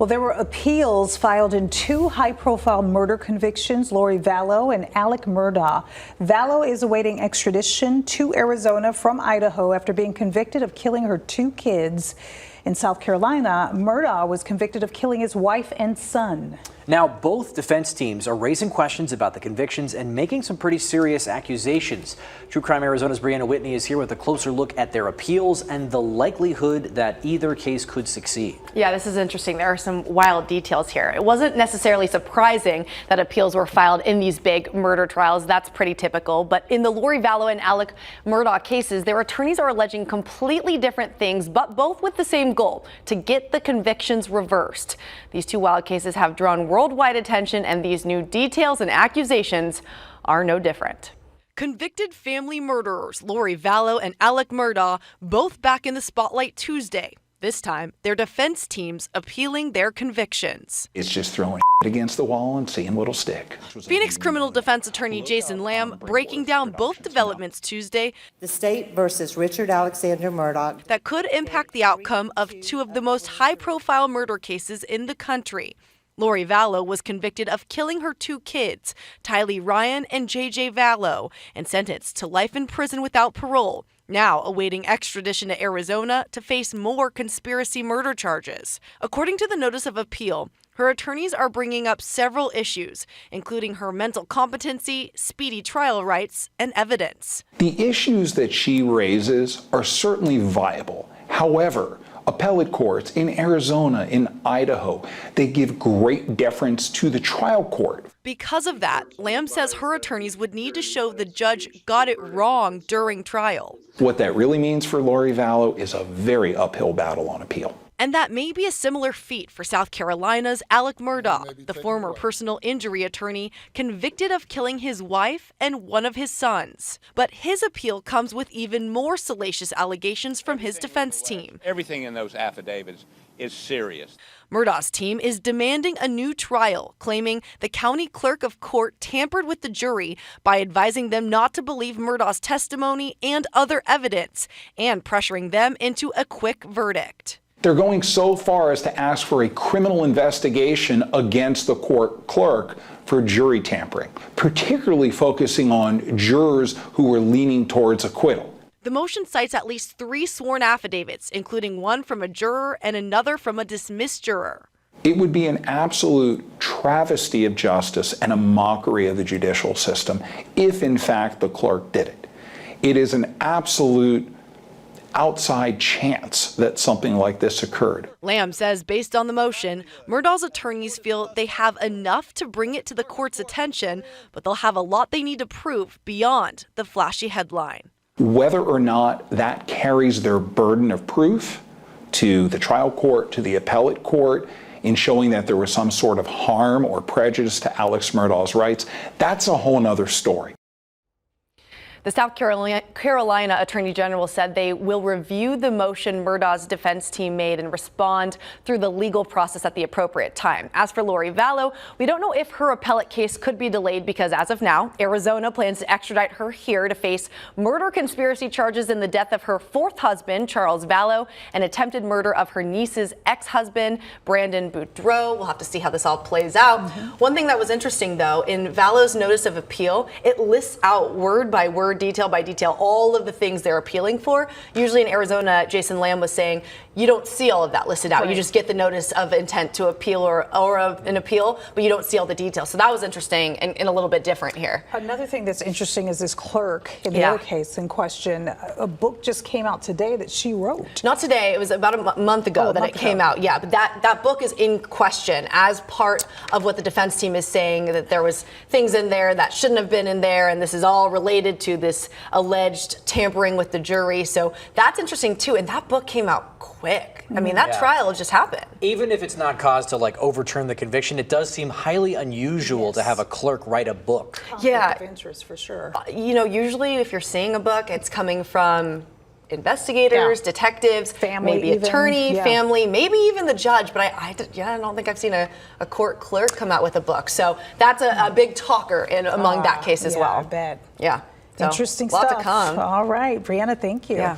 Well, there were appeals filed in two high-profile murder convictions, Lori Vallow and Alex Murdaugh. Vallow is awaiting extradition to Arizona from Idaho after being convicted of killing her two kids. In South Carolina, Murdaugh was convicted of killing his wife and son. Now, both defense teams are raising questions about the convictions and making some pretty serious accusations. True Crime Arizona's Brianna Whitney is here with a closer look at their appeals and the likelihood that either case could succeed. Yeah, this is interesting. There are some wild details here. It wasn't necessarily surprising that appeals were filed in these big murder trials. That's pretty typical. But in the Lori Vallow and Alex Murdaugh cases, their attorneys are alleging completely different things, but both with the same goal: to get the convictions reversed. These two wild cases have drawn worldwide attention, and these new details and accusations are no different. Convicted family murderers Lori Vallow and Alex Murdaugh both back in the spotlight Tuesday. This time, their defense teams appealing their convictions. It's just throwing against the wall and seeing what'll stick. Phoenix criminal defense attorney Jason Lamb breaking down both developments Tuesday. The state versus Richard Alexander Murdaugh. That could impact the outcome of two of the most high-profile murder cases in the country. Lori Vallow was convicted of killing her two kids, Tylee Ryan and JJ Vallow, and sentenced to life in prison without parole, now awaiting extradition to Arizona to face more conspiracy murder charges. According to the notice of appeal, her attorneys are bringing up several issues, including her mental competency, speedy trial rights, and evidence. The issues that she raises are certainly viable. However, appellate courts in Arizona, in Idaho, they give great deference to the trial court. Because of that, Lamb says her attorneys would need to show the judge got it wrong during trial. What that really means for Lori Vallow is a very uphill battle on appeal. And that may be a similar feat for South Carolina's Alex Murdaugh, the former personal injury attorney convicted of killing his wife and one of his sons. But his appeal comes with even more salacious allegations from his defense team. Everything in those affidavits is serious. Murdaugh's team is demanding a new trial, claiming the county clerk of court tampered with the jury by advising them not to believe Murdaugh's testimony and other evidence, and pressuring them into a quick verdict. They're going so far as to ask for a criminal investigation against the court clerk for jury tampering, particularly focusing on jurors who were leaning towards acquittal. The motion cites at least 3 sworn affidavits, including one from a juror and another from a dismissed juror. It would be an absolute travesty of justice and a mockery of the judicial system if, in fact, the clerk did it. It is an absolute outside chance that something like this occurred. Lamb says based on the motion, Murdaugh's attorneys feel they have enough to bring it to the court's attention, but they'll have a lot they need to prove beyond the flashy headline. Whether or not that carries their burden of proof to the trial court, to the appellate court, in showing that there was some sort of harm or prejudice to Alex Murdaugh's rights, that's a whole other story. The South Carolina Attorney General said they will review the motion Murdaugh's defense team made and respond through the legal process at the appropriate time. As for Lori Vallow, we don't know if her appellate case could be delayed because as of now, Arizona plans to extradite her here to face murder conspiracy charges in the death of her 4th husband, Charles Vallow, and attempted murder of her niece's ex-husband, Brandon Boudreaux. We'll have to see how this all plays out. One thing that was interesting, though, in Vallow's notice of appeal, it lists out word by word, detail by detail, all of the things they're appealing for. Usually in Arizona, Jason Lamb was saying, you don't see all of that listed out. Right. You just get the notice of intent to appeal or an appeal, but you don't see all the details. So that was interesting and a little bit different here. Another thing that's interesting is this clerk in the other case in question. A book just came out today that she wrote. Not today. It was about a month ago that it came out. Yeah, but that book is in question as part of what the defense team is saying, that there was things in there that shouldn't have been in there, and this is all related to this alleged tampering with the jury. So that's interesting too. And that book came out quick. I mean, that trial just happened. Even if it's not cause to overturn the conviction, it does seem highly unusual to have a clerk write a book. Conflict of interest for sure. You know, usually if you're seeing a book, it's coming from investigators, detectives, family, maybe attorney, family, maybe even the judge. But I don't think I've seen a court clerk come out with a book. So that's a big talker among that case as well. I bet. Yeah. So, Interesting lots stuff. to come. All right, Brianna, thank you. Yeah.